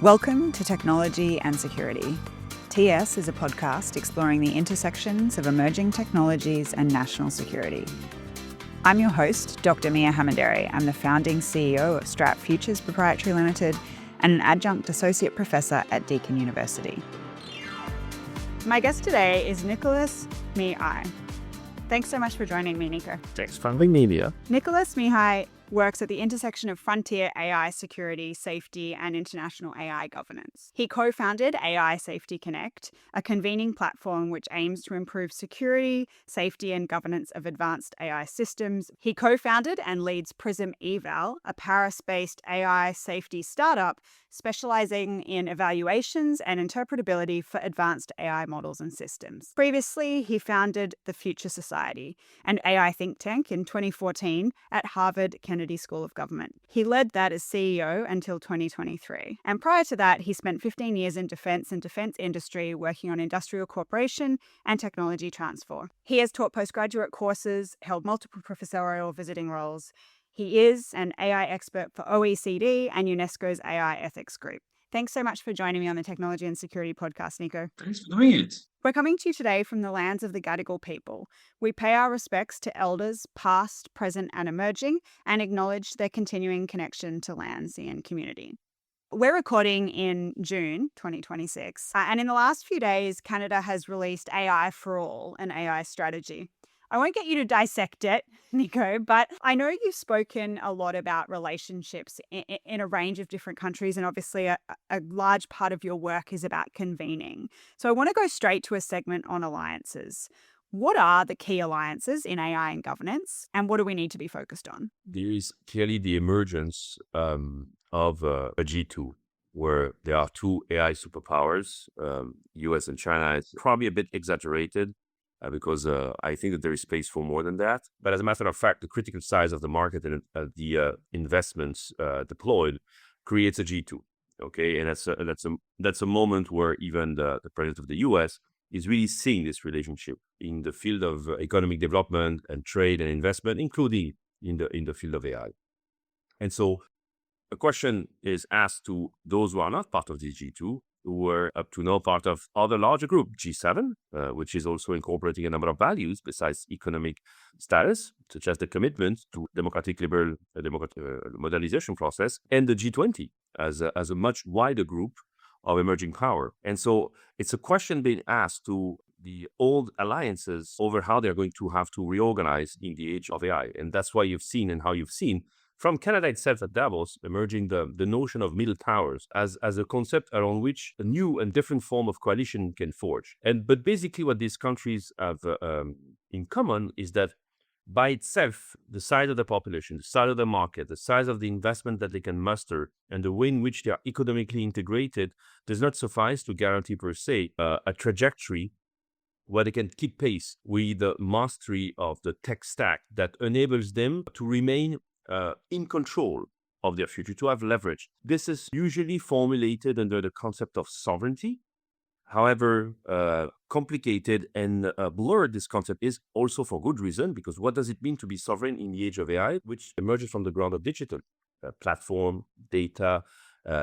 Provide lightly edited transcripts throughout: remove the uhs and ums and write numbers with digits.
Welcome to Technology and Security. TS is a podcast exploring the intersections of emerging technologies and national security. I'm your host, Dr. Miah Hammond-Errey. I'm the founding CEO of Strat Futures Proprietary Limited and an adjunct associate professor at Deakin University. My guest today is Nicolas Miailhe. Thanks so much for joining me, Nico. Thanks for having me, Mia. Nicolas Miailhe works at the intersection of frontier AI security, safety, and international AI governance. He co-founded AI Safety Connect, a convening platform which aims to improve security, safety, and governance of advanced AI systems. He co-founded and leads Prism Eval, a Paris-based AI safety startup specializing in evaluations and interpretability for advanced AI models and systems. Previously, he founded the Future Society, an AI think tank in 2014 at Harvard Kennedy School of Government. He led that as CEO until 2023. And prior to that, he spent 15 years in defense and defense industry working on industrial cooperation and technology transfer. He has taught postgraduate courses, held multiple professorial visiting roles. He is an AI expert for OECD and UNESCO's AI ethics group. Thanks so much for joining me on the Technology and Security podcast, Nico. Thanks for doing it. We're coming to you today from the lands of the Gadigal people. We pay our respects to elders, past, present, and emerging, and acknowledge their continuing connection to land, sea, and community. We're recording in June 2026, and in the last few days, Canada has released AI for All, an AI strategy. I won't get you to dissect it, Nico, but I know you've spoken a lot about relationships in a range of different countries, and obviously a large part of your work is about convening. So I want to go straight to a segment on alliances. What are the key alliances in AI and governance, and what do we need to be focused on? There is clearly the emergence of a G2, where there are two AI superpowers, US and China. It's probably a bit exaggerated. Because I think that there is space for more than that. But as a matter of fact, the critical size of the market and the investments deployed creates a G2. Okay, and that's a moment where even the president of the US is really seeing this relationship in the field of economic development and trade and investment, including in the field of AI. And so a question is asked to those who are not part of this G2, who were up to now part of other larger group, G7, which is also incorporating a number of values besides economic status, such as the commitment to democratic liberal modernization process, and the G20 as a much wider group of emerging power. And so it's a question being asked to the old alliances over how they're going to have to reorganize in the age of AI. And that's why you've seen from Canada itself at Davos, emerging the notion of middle powers as a concept around which a new and different form of coalition can forge. But basically what these countries have in common is that by itself, the size of the population, the size of the market, the size of the investment that they can muster, and the way in which they are economically integrated does not suffice to guarantee per se a trajectory where they can keep pace with the mastery of the tech stack that enables them to remain in control of their future, to have leverage. This is usually formulated under the concept of sovereignty. However, complicated and blurred this concept is also for good reason, because what does it mean to be sovereign in the age of AI, which emerges from the ground of digital? Platform, data,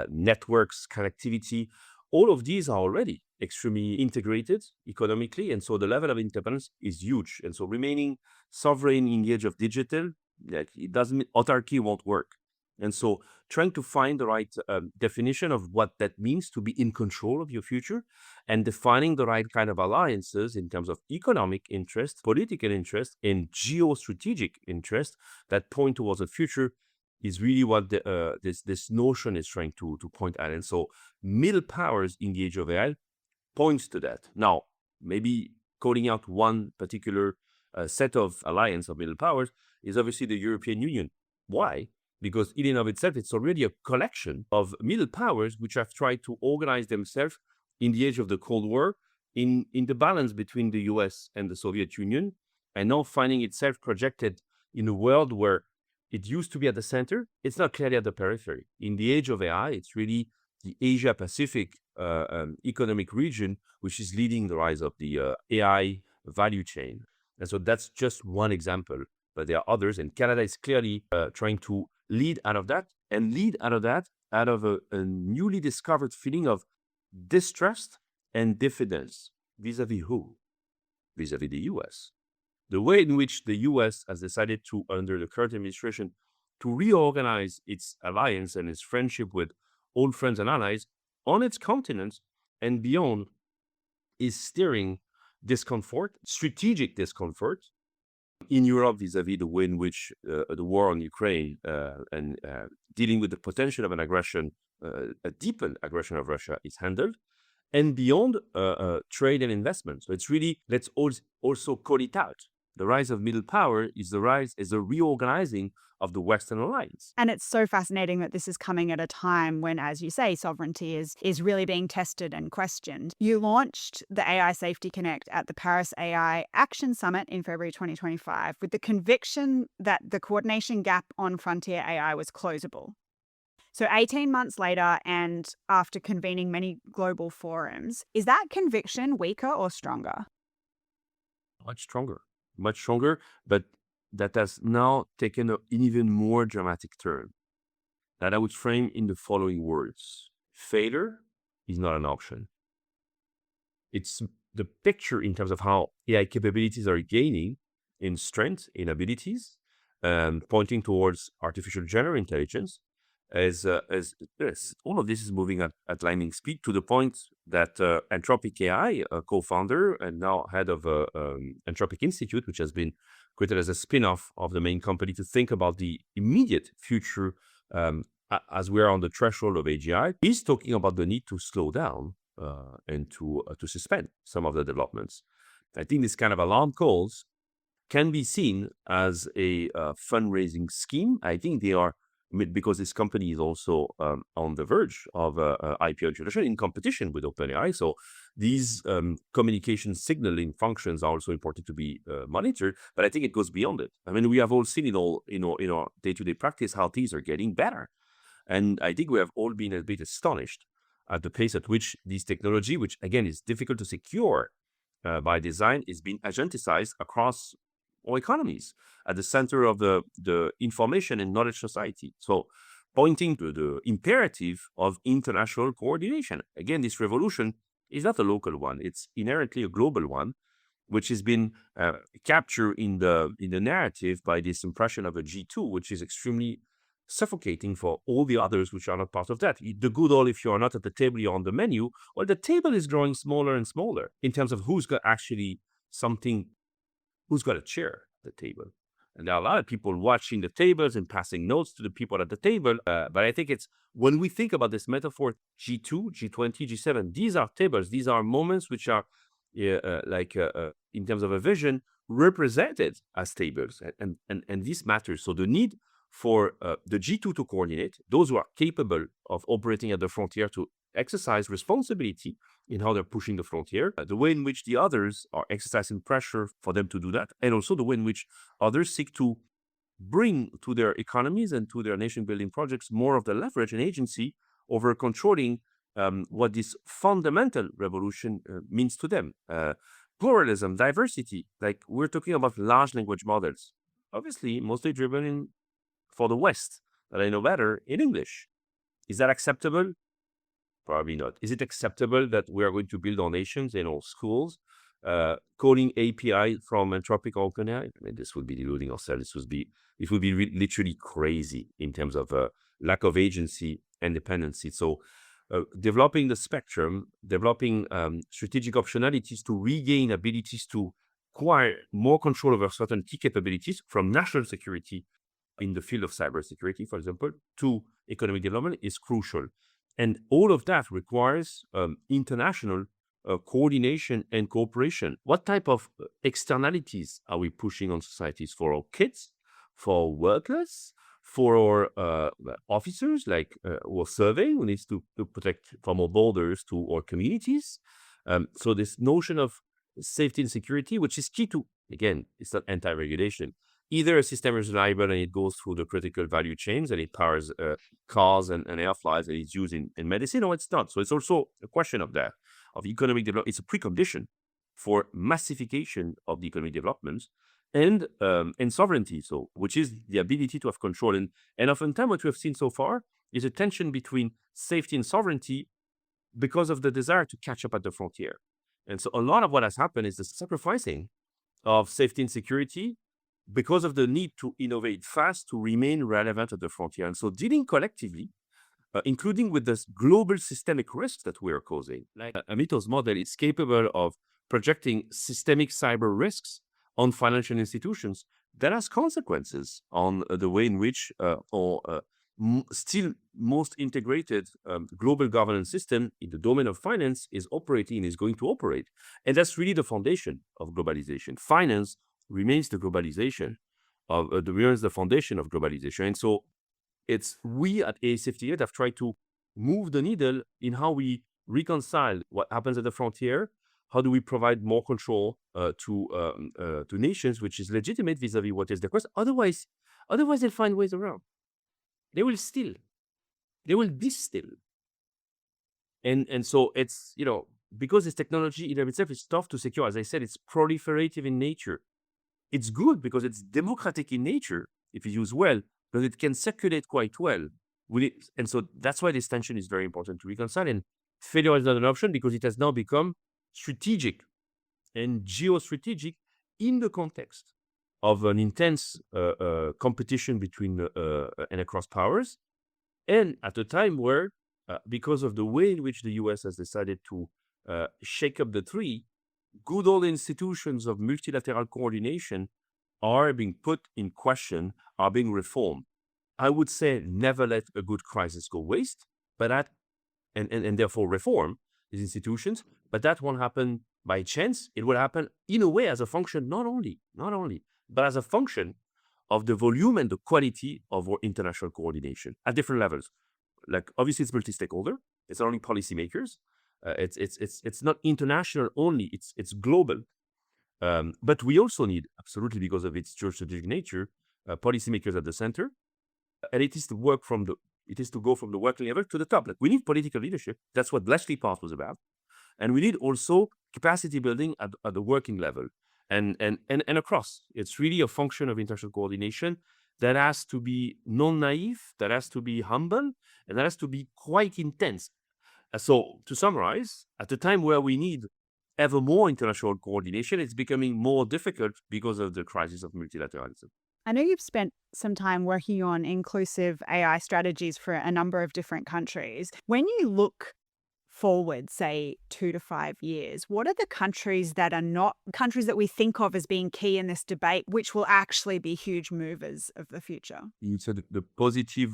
networks, connectivity, all of these are already extremely integrated economically, and so the level of independence is huge. And so remaining sovereign in the age of digital, it doesn't mean autarky won't work. And so trying to find the right definition of what that means to be in control of your future and defining the right kind of alliances in terms of economic interest, political interest, and geostrategic interest that point towards the future is really what this notion is trying to point at. And so middle powers in the age of AI points to that. Now, maybe calling out one particular set of alliance of middle powers is obviously the European Union. Why? Because in and of itself, it's already a collection of middle powers which have tried to organize themselves in the age of the Cold War in the balance between the US and the Soviet Union, and now finding itself projected in a world where it used to be at the center, it's not clearly at the periphery. In the age of AI, it's really the Asia-Pacific economic region which is leading the rise of the AI value chain. And so that's just one example, but there are others, and Canada is clearly trying to lead out of that out of a newly discovered feeling of distrust and diffidence vis-a-vis who? Vis-a-vis the US. The way in which the US has decided to, under the current administration, to reorganize its alliance and its friendship with old friends and allies on its continent and beyond is stirring discomfort, strategic discomfort in Europe vis-a-vis the way in which the war on Ukraine and dealing with the potential of an aggression, a deepened aggression of Russia is handled, and beyond trade and investment. So it's really, let's also call it out. The rise of middle power is the reorganizing of the Western alliance. And it's so fascinating that this is coming at a time when, as you say, sovereignty is really being tested and questioned. You launched the AI Safety Connect at the Paris AI Action Summit in February 2025 with the conviction that the coordination gap on frontier AI was closable. So 18 months later, and after convening many global forums, is that conviction weaker or stronger? Much stronger, but that has now taken an even more dramatic turn that I would frame in the following words. Failure is not an option. It's the picture in terms of how AI capabilities are gaining in strength, in abilities, pointing towards artificial general intelligence, as yes, all of this is moving at lightning speed to the point that Anthropic AI, co-founder and now head of Anthropic Institute, which has been created as a spin-off of the main company to think about the immediate future as we are on the threshold of AGI, is talking about the need to slow down and to suspend some of the developments. I think this kind of alarm calls can be seen as a fundraising scheme. I think they are, because this company is also on the verge of IPO introduction in competition with OpenAI. So these communication signaling functions are also important to be monitored, but I think it goes beyond it. I mean, we have all seen it all in our day-to-day practice, how things are getting better. And I think we have all been a bit astonished at the pace at which this technology, which again is difficult to secure by design, is being agenticized across all economies at the center of the information and knowledge society. So pointing to the imperative of international coordination. Again, this revolution is not a local one. It's inherently a global one, which has been captured in the narrative by this impression of a G2, which is extremely suffocating for all the others which are not part of that. The good old, if you are not at the table, you're on the menu. Well, the table is growing smaller and smaller in terms of who's got actually something, who's got a chair at the table. And there are a lot of people watching the tables and passing notes to the people at the table. But I think it's, when we think about this metaphor, G2, G20, G7, these are tables. These are moments which are, in terms of a vision, represented as tables. And this matters. So the need for the G2 to coordinate, those who are capable of operating at the frontier to exercise responsibility in how they're pushing the frontier, the way in which the others are exercising pressure for them to do that, and also the way in which others seek to bring to their economies and to their nation-building projects more of the leverage and agency over controlling what this fundamental revolution means to them. Pluralism, diversity, like we're talking about large language models, obviously mostly driven for the West, that I know better, in English. Is that acceptable? Probably not. Is it acceptable that we are going to build our nations in our schools, calling API from Anthropic or OpenAI? I mean, this would be deluding ourselves. It would be literally crazy in terms of lack of agency and dependency. So developing the spectrum, developing strategic optionalities to regain abilities to acquire more control over certain key capabilities from national security in the field of cybersecurity, for example, to economic development is crucial. And all of that requires international coordination and cooperation. What type of externalities are we pushing on societies for our kids, for our workers, for our officers, like who are serving, who needs to protect from our borders to our communities? So this notion of safety and security, which is key to, again, it's not anti-regulation. Either a system is reliable and it goes through the critical value chains and it powers cars and air flights and it's used in medicine, or it's not. So it's also a question of that, of economic development. It's a precondition for massification of the economic development and sovereignty, so which is the ability to have control. And oftentimes what we have seen so far is a tension between safety and sovereignty because of the desire to catch up at the frontier. And so a lot of what has happened is the sacrificing of safety and security because of the need to innovate fast to remain relevant at the frontier. And so dealing collectively, including with this global systemic risk that we are causing. Like Amito's model is capable of projecting systemic cyber risks on financial institutions that has consequences on the way in which still most integrated global governance system in the domain of finance is operating and is going to operate. And that's really the foundation of globalization. Finance remains the globalization of remains the foundation of globalization. And so it's we at ASFTA that have tried to move the needle in how we reconcile what happens at the frontier. How do we provide more control to nations, which is legitimate vis-a-vis what is their quest? Otherwise, they'll find ways around. They will steal. They will distill. And so it's, because this technology in of itself is tough to secure. As I said, it's proliferative in nature. It's good because it's democratic in nature, if it's used well, because it can circulate quite well. And so that's why this tension is very important to reconcile. And failure is not an option because it has now become strategic and geostrategic in the context of an intense competition between and across powers. And at a time where, because of the way in which the US has decided to shake up the tree, good old institutions of multilateral coordination are being put in question, are being reformed. I would say never let a good crisis go waste, but and therefore reform these institutions, but that won't happen by chance. It will happen in a way as a function, not only, but as a function of the volume and the quality of our international coordination at different levels. Like obviously it's multi-stakeholder, it's not only policymakers, it's not international only, it's global. But we also need, absolutely because of its geostrategic nature, policymakers at the center. And it is to go from the working level to the top. Like we need political leadership. That's what Bletchley Path was about. And we need also capacity building at the working level and across. It's really a function of international coordination that has to be non-naive, that has to be humble, and that has to be quite intense. So to summarize, at a time where we need ever more international coordination, it's becoming more difficult because of the crisis of multilateralism. I know you've spent some time working on inclusive AI strategies for a number of different countries. When you look forward, say 2 to 5 years, what are the countries that are not countries that we think of as being key in this debate, which will actually be huge movers of the future? You said the positive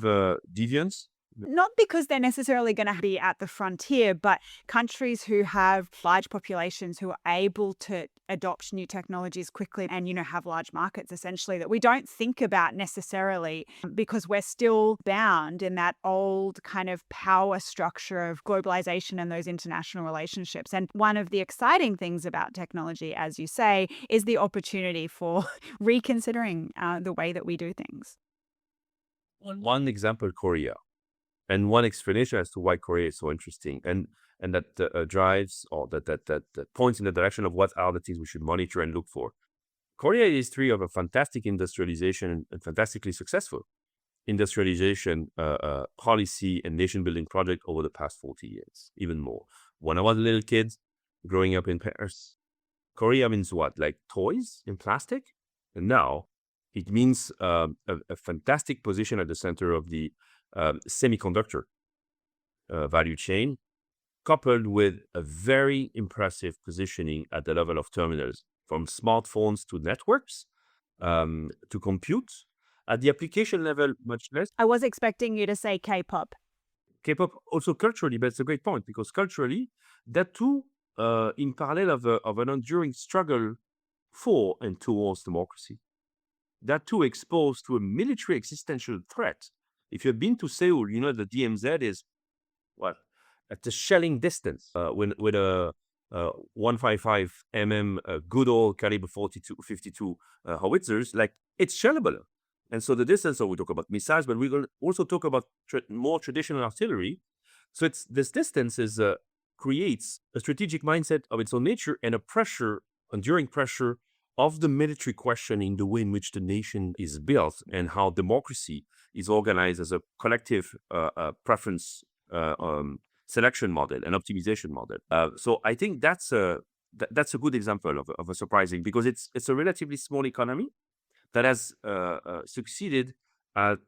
deviance? Not because they're necessarily going to be at the frontier, but countries who have large populations who are able to adopt new technologies quickly and, have large markets essentially that we don't think about necessarily because we're still bound in that old kind of power structure of globalization and those international relationships. And one of the exciting things about technology, as you say, is the opportunity for reconsidering the way that we do things. One example, Korea. And one explanation as to why Korea is so interesting, and that drives or that points in the direction of what are the things we should monitor and look for. Korea is history of a fantastic industrialization and fantastically successful industrialization policy and nation building project over the past 40 years, even more. When I was a little kid growing up in Paris, Korea means what? Like toys in plastic? And now it means a fantastic position at the center of the semiconductor value chain, coupled with a very impressive positioning at the level of terminals, from smartphones to networks, to compute. At the application level, much less. I was expecting you to say K-pop. K-pop also culturally, but it's a great point because culturally, that too, in parallel of an enduring struggle for and towards democracy, that too exposed to a military existential threat. If you've been to Seoul, the DMZ is at the shelling distance with a 155 good old caliber 52 howitzers, like it's shellable. And so the distance, so we talk about missiles, but we're going to also talk about more traditional artillery. So this distance creates a strategic mindset of its own nature and a enduring pressure of the military question in the way in which the nation is built and how democracy is organized as a collective preference selection model and optimization model. So I think that's a good example of a surprising, because it's a relatively small economy that has succeeded at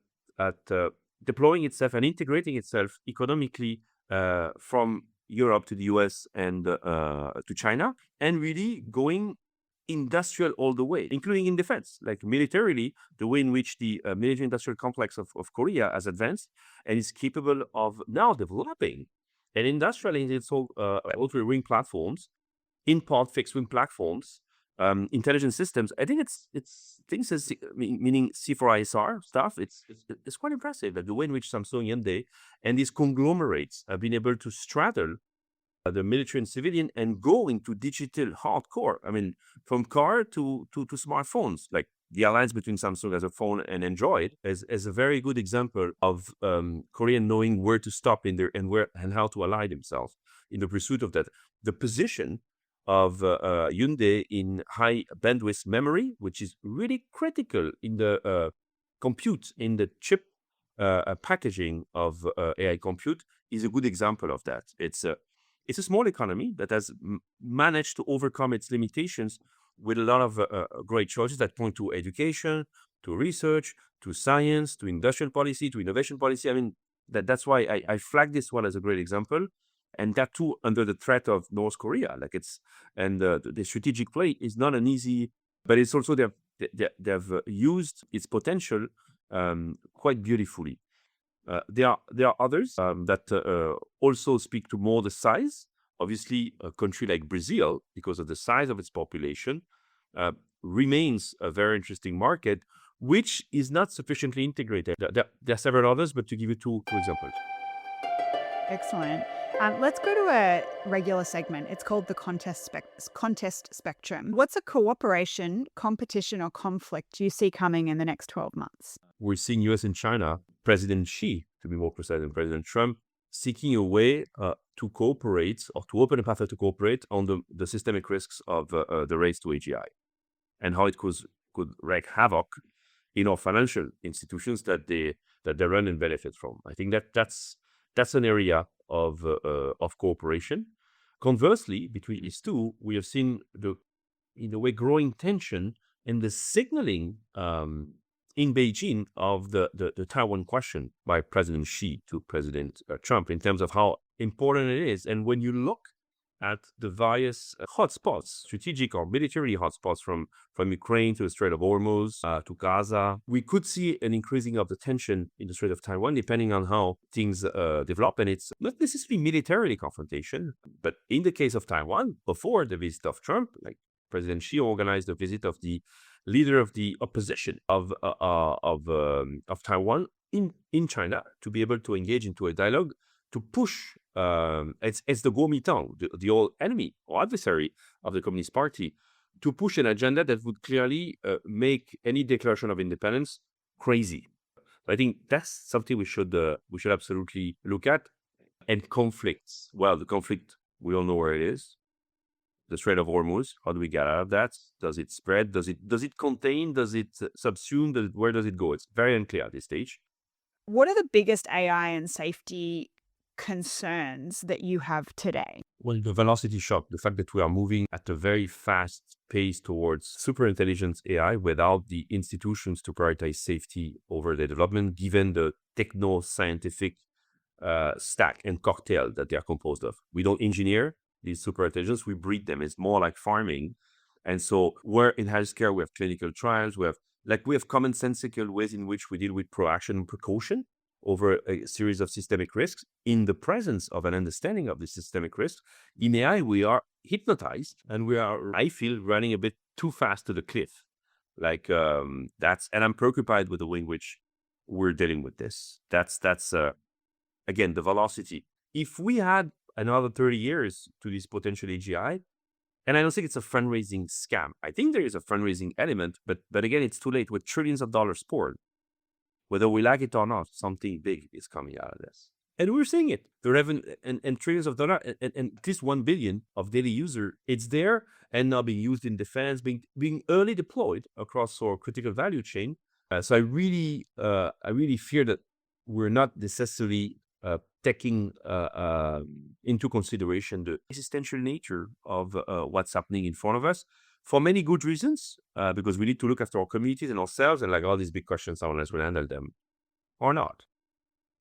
deploying itself and integrating itself economically from Europe to the US and to China, and really going industrial all the way, including in defense. Like militarily, the way in which the military industrial complex of Korea has advanced and is capable of now developing and industrializing its whole ultra-wing platforms, in part fixed wing platforms, intelligence systems. I think it's things as meaning C4ISR stuff. It's quite impressive that the way in which Samsung, Hyundai, and these conglomerates have been able to straddle the military and civilian and go into digital hardcore. I mean, from car to smartphones. Like the alliance between Samsung as a phone and Android is a very good example of Korean knowing where to stop in there and how to ally themselves in the pursuit of that. The position of Hyundai in high bandwidth memory, which is really critical in the compute, in the chip packaging of AI compute, is a good example of that. It's a small economy that has managed to overcome its limitations with a lot of great choices that point to education, to research, to science, to industrial policy, to innovation policy. I mean, that's why I flag this one as a great example. And that too under the threat of North Korea. Like the strategic play is not an easy, but it's also they've used its potential quite beautifully. There are others that also speak to more the size. Obviously, a country like Brazil, because of the size of its population, remains a very interesting market, which is not sufficiently integrated. There are several others, but to give you two examples. Excellent. Let's go to a regular segment. It's called the contest spectrum. What's a cooperation, competition, or conflict you see coming in the next 12 months? We're seeing US and China, President Xi, to be more precise, and President Trump, seeking a way to cooperate or to open a path to cooperate on the systemic risks of the race to AGI and how it could wreak havoc in our financial institutions that they run and benefit from. I think that's an area of cooperation. Conversely, between these two, we have seen in a way growing tension and the signaling in Beijing of the Taiwan question by President Xi to President Trump in terms of how important it is. And when you look at the various hotspots, strategic or military hotspots from Ukraine to the Strait of Hormuz to Gaza, we could see an increasing of the tension in the Strait of Taiwan, depending on how things develop. And it's not necessarily militarily confrontation, but in the case of Taiwan, before the visit of Trump, like President Xi organized the visit of the leader of the opposition of Taiwan in China to be able to engage into a dialogue to push. It's the Kuomintang, the old enemy or adversary of the Communist Party, to push an agenda that would clearly make any declaration of independence crazy. I think that's something we should absolutely look at. And conflicts. Well, the conflict, we all know where it is. The Strait of Hormuz. How do we get out of that? Does it spread? Does it contain? Does it subsume? Where does it go? It's very unclear at this stage. What are the biggest AI and safety concerns that you have today? Well, the velocity shock, the fact that we are moving at a very fast pace towards superintelligence AI without the institutions to prioritize safety over their development, given the techno-scientific stack and cocktail that they are composed of. We don't engineer these superintelligence, we breed them. It's more like farming. And so where in healthcare, we have clinical trials, we have commonsensical ways in which we deal with proaction and precaution over a series of systemic risks. In the presence of an understanding of the systemic risks, in AI, we are hypnotized and we are, I feel, running a bit too fast to the cliff. And I'm preoccupied with the way in which we're dealing with this. That's again, the velocity. If we had another 30 years to this potential AGI, and I don't think it's a fundraising scam. I think there is a fundraising element, but again, it's too late with trillions of dollars poured. Whether we like it or not, something big is coming out of this. And we're seeing it. The revenue and trillions of dollars, and this 1 billion of daily user, it's there and now being used in defense, being early deployed across our critical value chain. So I really fear that we're not necessarily taking into consideration the existential nature of what's happening in front of us for many good reasons, because we need to look after our communities and ourselves, and like all these big questions, unless we handle them or not.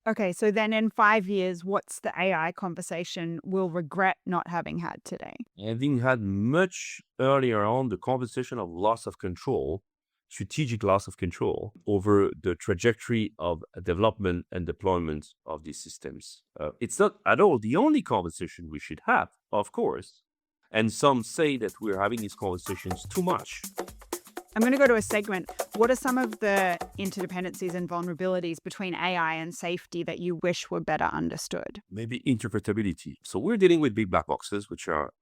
Okay, so then in 5 years, what's the AI conversation we'll regret not having had today? Having had much earlier on the conversation of loss of control, strategic loss of control over the trajectory of development and deployment of these systems. It's not at all the only conversation we should have, of course. And some say that we're having these conversations too much. I'm going to go to a segment. What are some of the interdependencies and vulnerabilities between AI and safety that you wish were better understood? Maybe interpretability. So we're dealing with big black boxes, which are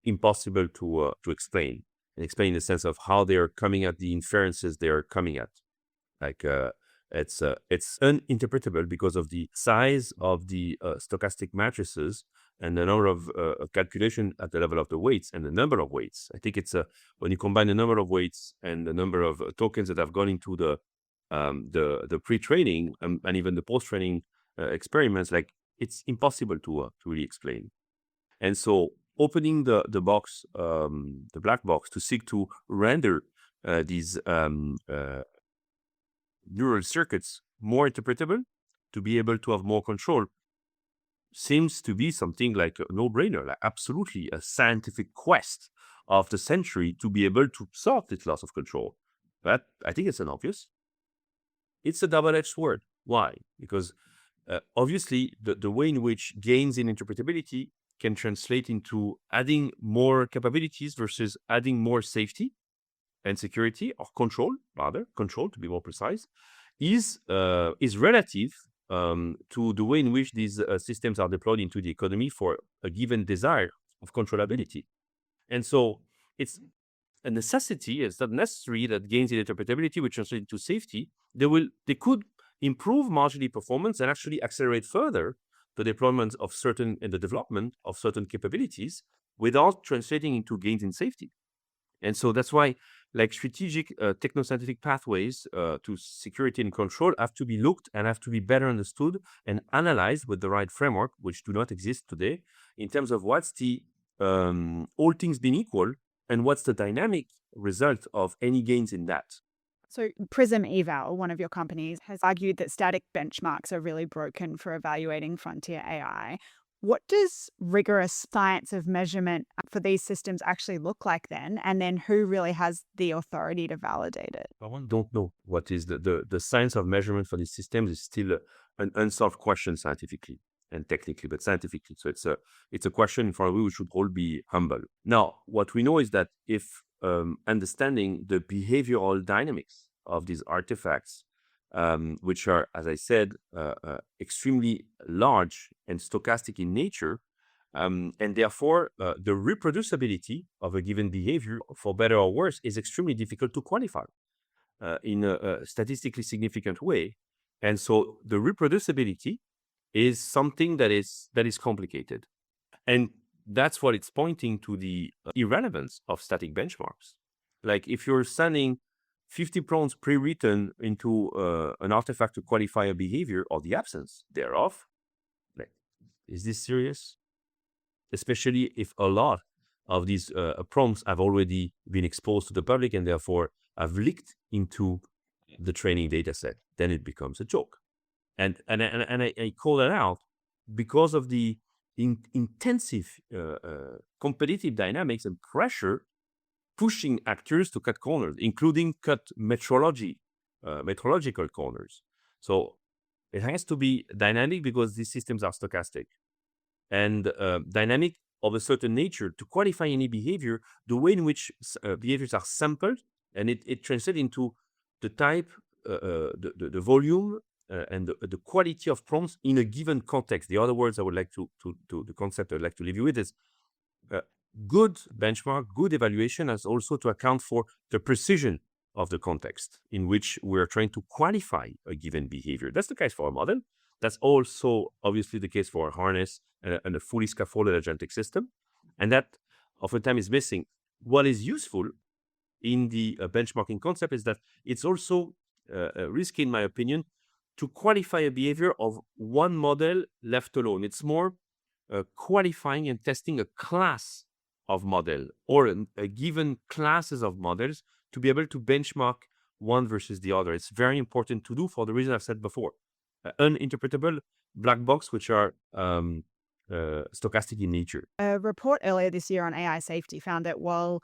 impossible to explain. And explain in the sense of how they are coming at the inferences they are coming at. Like it's uninterpretable because of the size of the stochastic matrices and the number of calculation at the level of the weights and the number of weights. I think it's when you combine the number of weights and the number of tokens that have gone into the pre-training and even the post-training experiments, like it's impossible to really explain. And so opening the box, the black box, to seek to render these neural circuits more interpretable, to be able to have more control, seems to be something like a no-brainer, like absolutely a scientific quest of the century to be able to solve this loss of control. But I think it's an obvious. It's a double-edged sword. Why? Because obviously the way in which gains in interpretability can translate into adding more capabilities versus adding more safety and security, or control to be more precise, is relative to the way in which these systems are deployed into the economy for a given desire of controllability. And so it's a necessity. It's not necessary that gains in interpretability will translate into safety. They could improve marginally performance and actually accelerate further the deployment of certain and the development of certain capabilities without translating into gains in safety. And so that's why, like, strategic techno-scientific pathways to security and control have to be looked and have to be better understood and analyzed with the right framework, which do not exist today, in terms of what's the, all things being equal, and what's the dynamic result of any gains in that. So Prism Eval, one of your companies, has argued that static benchmarks are really broken for evaluating frontier AI. What does rigorous science of measurement for these systems actually look like then? And then who really has the authority to validate it? I don't know what is the science of measurement for these systems is still an unsolved question scientifically and technically, but scientifically. So it's a question in front of which we should all be humble. Now, what we know is that if understanding the behavioral dynamics of these artifacts, which are, as I said, extremely large and stochastic in nature, and therefore the reproducibility of a given behavior, for better or worse, is extremely difficult to quantify in a statistically significant way. And so the reproducibility is something that is complicated. And that's what it's pointing to, the irrelevance of static benchmarks. Like if you're sending 50 prompts pre-written into an artifact to qualify a behavior or the absence thereof, like, is this serious? Especially if a lot of these prompts have already been exposed to the public and therefore have leaked into the training data set, then it becomes a joke. And I call that out because of the intensive competitive dynamics and pressure pushing actors to cut corners, including cut metrological corners. So it has to be dynamic because these systems are stochastic, and dynamic of a certain nature to qualify any behavior, the way in which behaviors are sampled, and it translates into the type, the volume, and the quality of prompts in a given context. The other words I would like to the concept I'd like to leave you with is good benchmark, good evaluation has also to account for the precision of the context in which we're trying to qualify a given behavior. That's the case for a model. That's also obviously the case for a harness and a fully scaffolded agentic system. And that oftentimes is missing. What is useful in the benchmarking concept is that it's also risky, in my opinion, to qualify a behavior of one model left alone. It's more qualifying and testing a class of model or a given classes of models to be able to benchmark one versus the other. It's very important to do for the reason I've said before. Uninterpretable black box, which are stochastic in nature. A report earlier this year on AI safety found that while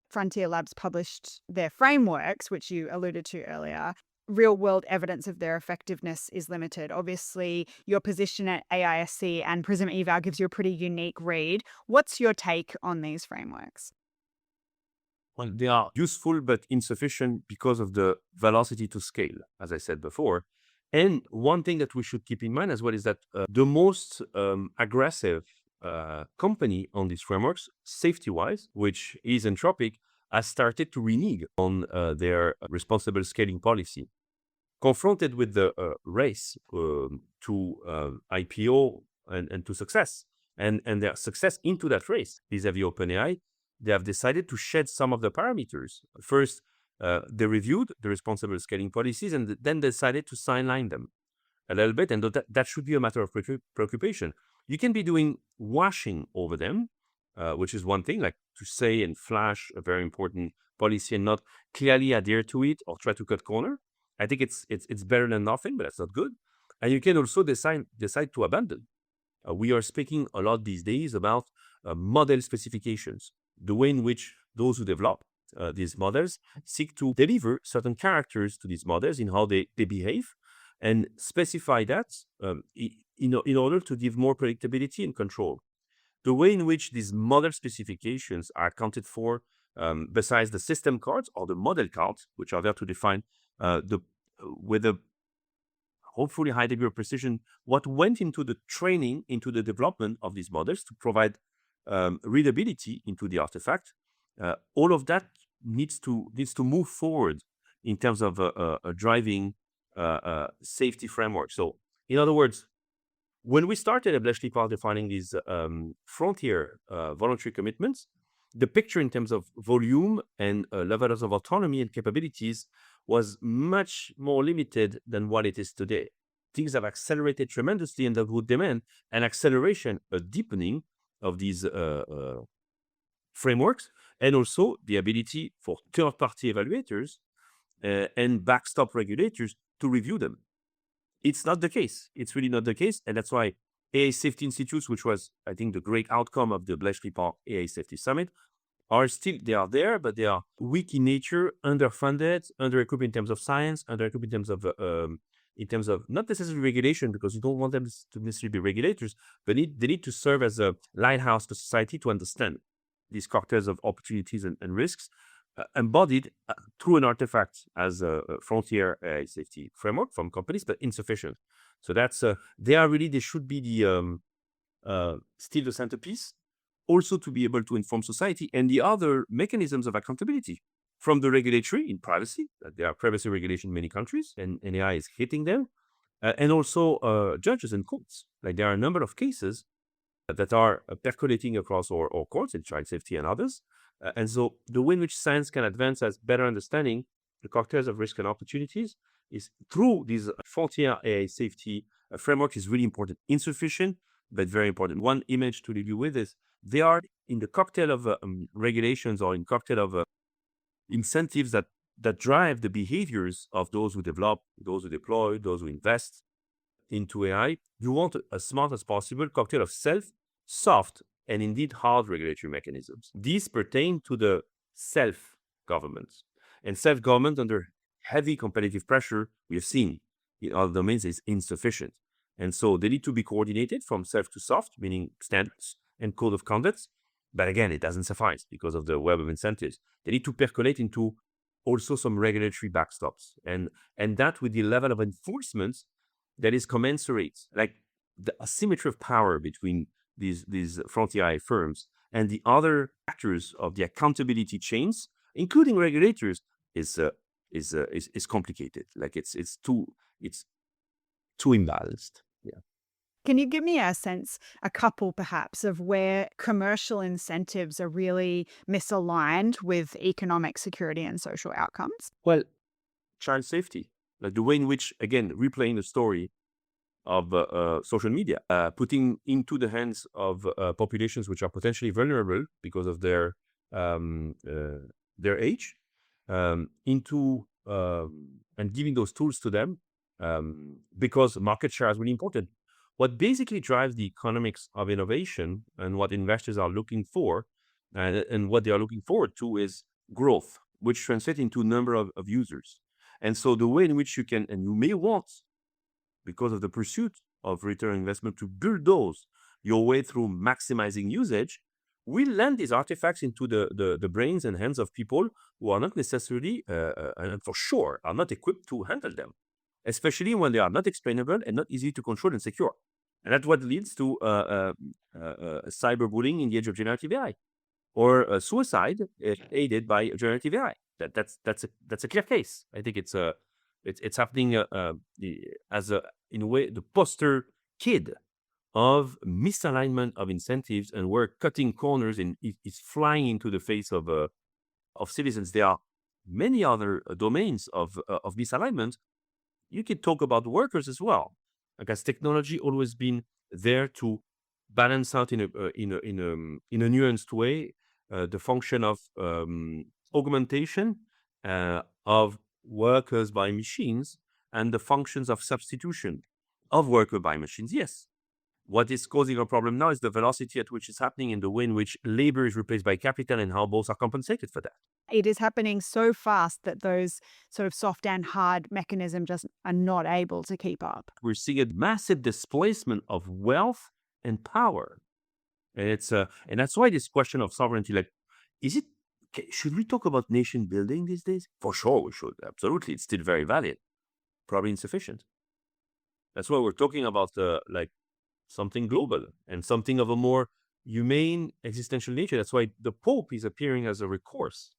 Frontier Labs published their frameworks, which you alluded to earlier, real-world evidence of their effectiveness is limited. Obviously, your position at AISC and Prism Eval gives you a pretty unique read. What's your take on these frameworks? Well, they are useful but insufficient because of the velocity to scale, as I said before. And one thing that we should keep in mind as well is that the most aggressive company on these frameworks, safety-wise, which is Anthropic, has started to renege on their responsible scaling policy. Confronted with the race to IPO and to success, and their success into that race vis-a-vis OpenAI, they have decided to shed some of the parameters. First, they reviewed the responsible scaling policies and then decided to sideline them a little bit, and that should be a matter of preoccupation. You can be doing washing over them, which is one thing, like to say and flash a very important policy and not clearly adhere to it or try to cut corner. I think it's better than nothing, but that's not good. And you can also decide to abandon. We are speaking a lot these days about model specifications, the way in which those who develop these models seek to deliver certain characters to these models in how they behave, and specify that in order to give more predictability and control. The way in which these model specifications are accounted for, besides the system cards or the model cards, which are there to define with a hopefully high degree of precision, what went into the training, into the development of these models to provide readability into the artifact. All of that needs to move forward in terms of a driving safety framework. So, in other words, when we started at Bletchley Park defining these frontier voluntary commitments, the picture in terms of volume and levels of autonomy and capabilities was much more limited than what it is today. Things have accelerated tremendously, and that would demand an acceleration, a deepening of these frameworks, and also the ability for third-party evaluators and backstop regulators to review them. It's not the case. It's really not the case. And that's why AI Safety Institutes, which was, I think, the great outcome of the Bletchley Park AI Safety Summit, they are there, but they are weak in nature, underfunded, under-equipped in terms of science, under-equipped in terms of not necessarily regulation, because you don't want them to necessarily be regulators, but they need to serve as a lighthouse to society to understand these cocktails of opportunities and risks, embodied through an artifact as a frontier safety framework from companies, but insufficient. So that's they should be the still the centerpiece, also to be able to inform society and the other mechanisms of accountability from the regulatory in privacy. There are privacy regulation in many countries, and AI is hitting them, and also judges and courts. Like there are a number of cases that are percolating across our courts in child safety and others. And so the way in which science can advance as better understanding the cocktails of risk and opportunities is through these frontier AI safety framework is really important. Insufficient, but very important. One image to leave you with is they are in the cocktail of regulations or in cocktail of incentives that drive the behaviors of those who develop, those who deploy, those who invest into AI. You want as smart as possible cocktail of soft, and indeed hard regulatory mechanisms. These pertain to the self-government. And self-government under heavy competitive pressure, we have seen in other domains, is insufficient. And so they need to be coordinated from self to soft, meaning standards and code of conduct. But again, it doesn't suffice because of the web of incentives. They need to percolate into also some regulatory backstops. And that with the level of enforcement that is commensurate, like the asymmetry of power between these frontier AI firms and the other actors of the accountability chains, including regulators, is complicated. Like it's too imbalanced. Can you give me a sense, a couple perhaps, of where commercial incentives are really misaligned with economic security and social outcomes? Well, child safety, like the way in which, again, replaying the story of social media, putting into the hands of populations which are potentially vulnerable because of um, uh, their age, into and giving those tools to them, because market share is really important. What basically drives the economics of innovation and what investors are looking for, and what they are looking forward to, is growth, which translates into number of users. And so the way in which you can, and you may want, because of the pursuit of return on investment, to build those your way through maximizing usage, will land these artifacts into the brains and hands of people who are not necessarily, and for sure, are not equipped to handle them, especially when they are not explainable and not easy to control and secure. And that's what leads to cyberbullying in the age of generative AI, or suicide aided by generative AI. That's a clear case. I think it's happening as a, in a way, the poster kid of misalignment of incentives, and where cutting corners is flying into the face of citizens. There are many other domains of misalignment. You can talk about workers as well, because technology always been there to balance out in a nuanced way the function of augmentation of workers by machines, and the functions of substitution of worker by machines. Yes. What is causing a problem now is the velocity at which it's happening, and the way in which labor is replaced by capital, and how both are compensated for that. It is happening so fast that those sort of soft and hard mechanisms just are not able to keep up. We're seeing a massive displacement of wealth and power. And and that's why this question of sovereignty, like, should we talk about nation building these days? For sure we should. Absolutely. It's still very valid. Probably insufficient. That's why we're talking about like something global and something of a more humane existential nature. That's why the Pope is appearing as a recourse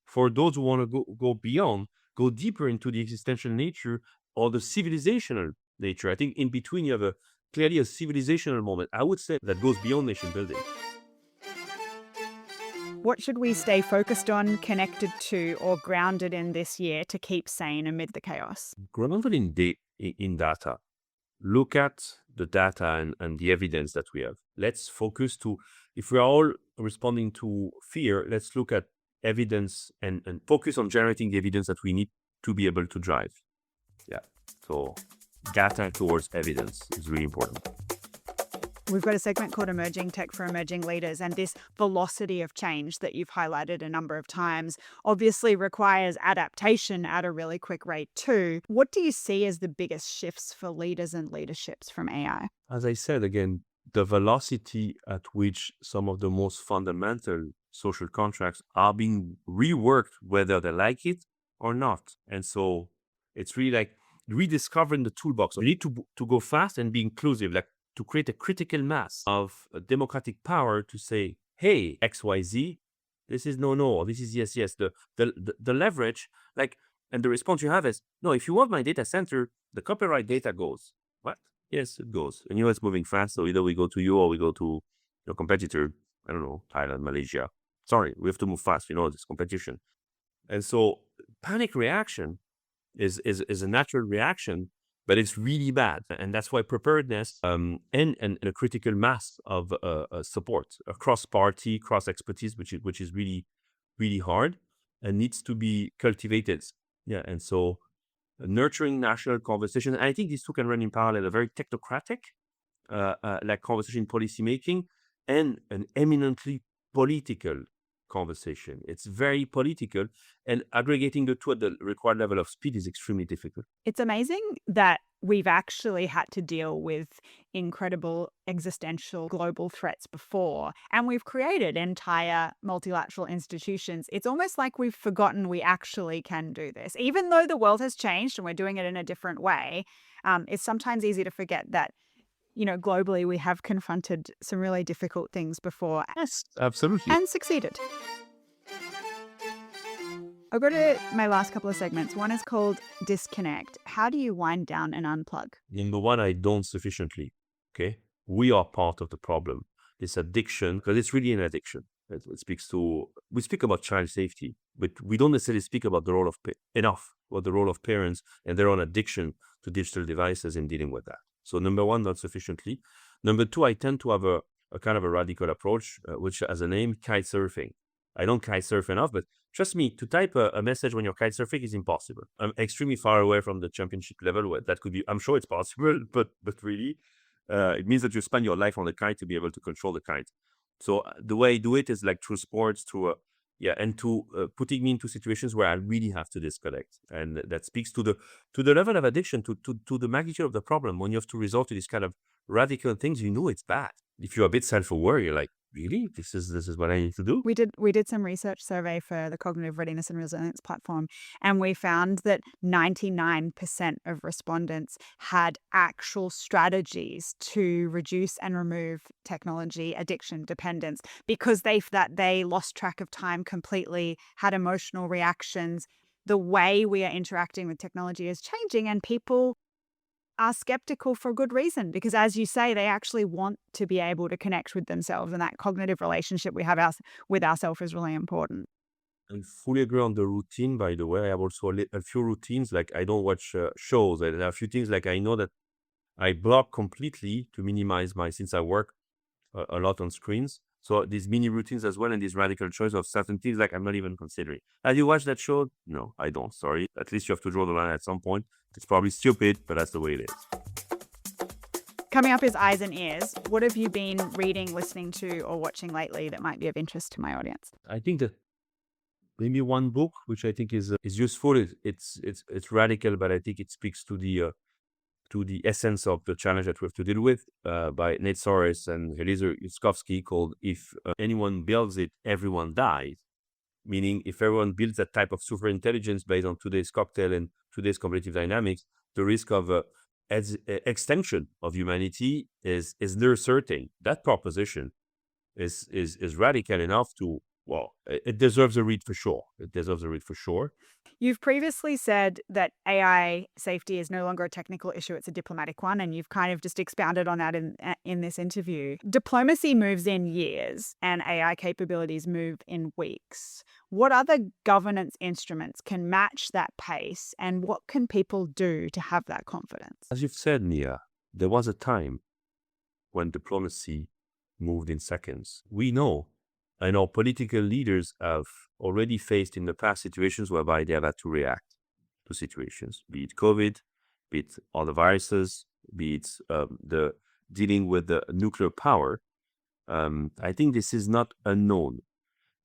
for those who want to go beyond, go deeper into the existential nature or the civilizational nature. I think in between you have clearly a civilizational moment, I would say, that goes beyond nation building. What should we stay focused on, connected to, or grounded in this year to keep sane amid the chaos? Grounded in data. Look at the data and the evidence that we have. Let's focus to, if we are all responding to fear, let's look at evidence and focus on generating the evidence that we need to be able to drive. Yeah. So data towards evidence is really important. We've got a segment called Emerging Tech for Emerging Leaders, and this velocity of change that you've highlighted a number of times obviously requires adaptation at a really quick rate too. What do you see as the biggest shifts for leaders and leaderships from AI? As I said, again, the velocity at which some of the most fundamental social contracts are being reworked, whether they like it or not. And so it's really like rediscovering the toolbox. We need to go fast and be inclusive, like to create a critical mass of democratic power to say, hey, XYZ, this is no, or this is yes, yes. The leverage, like, and the response you have is, no, if you want my data center, the copyright data goes. What? Yes, it goes. And it's moving fast. So either we go to you or we go to your competitor, I don't know, Thailand, Malaysia. Sorry, we have to move fast, this competition. And so panic reaction is a natural reaction, but it's really bad. And that's why preparedness and a critical mass of support, across party, cross expertise, which is really, really hard and needs to be cultivated. Yeah. And so nurturing national conversation. And I think these two can run in parallel, a very technocratic like conversation policy making, and an eminently political conversation. It's very political, and aggregating the two at the required level of speed is extremely difficult. It's amazing that we've actually had to deal with incredible existential global threats before, and we've created entire multilateral institutions. It's almost like we've forgotten we actually can do this. Even though the world has changed and we're doing it in a different way, it's sometimes easy to forget that globally, we have confronted some really difficult things before. Yes, absolutely. And succeeded. I'll go to my last couple of segments. One is called Disconnect. How do you wind down and unplug? Number one, I don't sufficiently. Okay. we are part of the problem. This addiction, because it's really an addiction. We speak about child safety, but we don't necessarily speak about the role of the role of parents and their own addiction to digital devices in dealing with that. So number one, not sufficiently. Number two, I tend to have a kind of a radical approach, which has a name, kite surfing. I don't kite surf enough, but trust me, to type a message when you're kite surfing is impossible. I'm extremely far away from the championship level where that could be. I'm sure it's possible, but really, it means that you spend your life on the kite to be able to control the kite. So the way I do it is like through sports, putting me into situations where I really have to disconnect, and that speaks to the level of addiction, to the magnitude of the problem. When you have to resort to these kind of radical things, you know it's bad. If you're a bit self-aware, you're like, really, this is what I need to do. We did some research survey for the Cognitive Readiness and Resilience platform, and we found that 99% of respondents had actual strategies to reduce and remove technology addiction dependence because they lost track of time completely, had emotional reactions. The way we are interacting with technology is changing, and people are skeptical for good reason, because as you say, they actually want to be able to connect with themselves, and that cognitive relationship we have with ourselves is really important. I fully agree on the routine, by the way. I have also a few routines, like I don't watch shows. There are a few things like I know that I block completely to minimize since I work a lot on screens. So these mini routines as well, and these radical choice of certain things, like I'm not even considering. Have you watched that show? No, I don't. Sorry. At least you have to draw the line at some point. It's probably stupid, but that's the way it is. Coming up is Eyes and Ears. What have you been reading, listening to, or watching lately that might be of interest to my audience? I think that maybe one book which I think is useful. It's radical, but I think it speaks to the essence of the challenge that we have to deal with, by Nate Soros and Eliezer Yudkowsky, called "If anyone builds it, everyone dies." Meaning, if everyone builds that type of super intelligence based on today's cocktail and today's competitive dynamics, the risk of extinction of humanity is near certain. That proposition is radical enough to, well, it deserves a read for sure. You've previously said that AI safety is no longer a technical issue, it's a diplomatic one, and you've kind of just expounded on that in this interview. Diplomacy moves in years and AI capabilities move in weeks. What other governance instruments can match that pace, and what can people do to have that confidence? As you've said, Miah, there was a time when diplomacy moved in seconds. We know, and our political leaders have already faced in the past situations whereby they have had to react to situations, be it COVID, be it other viruses, be it the dealing with the nuclear power. I think this is not unknown.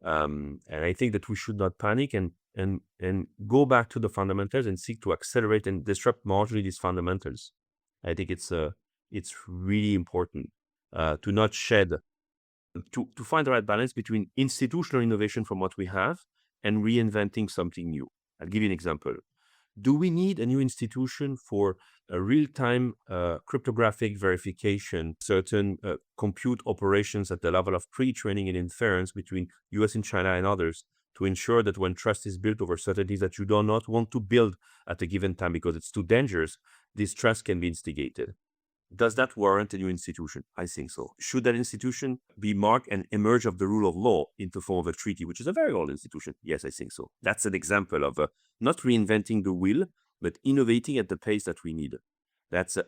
And I think that we should not panic and go back to the fundamentals and seek to accelerate and disrupt marginally these fundamentals. I think it's really important to not shed, to find the right balance between institutional innovation from what we have and reinventing something new. I'll give you an example. Do we need a new institution for a real-time cryptographic verification, certain compute operations at the level of pre-training and inference between US and China and others, to ensure that when trust is built over certainties that you do not want to build at a given time because it's too dangerous, this trust can be instigated? Does that warrant a new institution? I think so. Should that institution be marked and emerge of the rule of law in the form of a treaty, which is a very old institution? Yes, I think so. That's an example of not reinventing the wheel, but innovating at the pace that we need.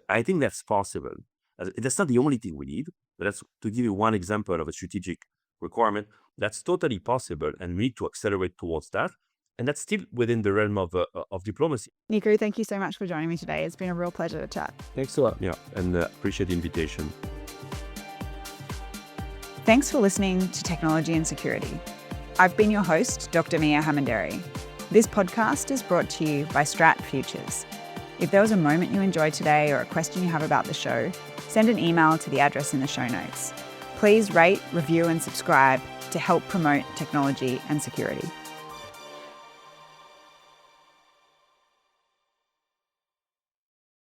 I think that's possible. That's not the only thing we need, but that's to give you one example of a strategic requirement. That's totally possible, and we need to accelerate towards that. And that's still within the realm of diplomacy. Nico, thank you so much for joining me today. It's been a real pleasure to chat. Thanks a lot. Yeah, and appreciate the invitation. Thanks for listening to Technology and Security. I've been your host, Dr. Miah Hammond-Errey. This podcast is brought to you by Strat Futures. If there was a moment you enjoyed today or a question you have about the show, send an email to the address in the show notes. Please rate, review, and subscribe to help promote technology and security.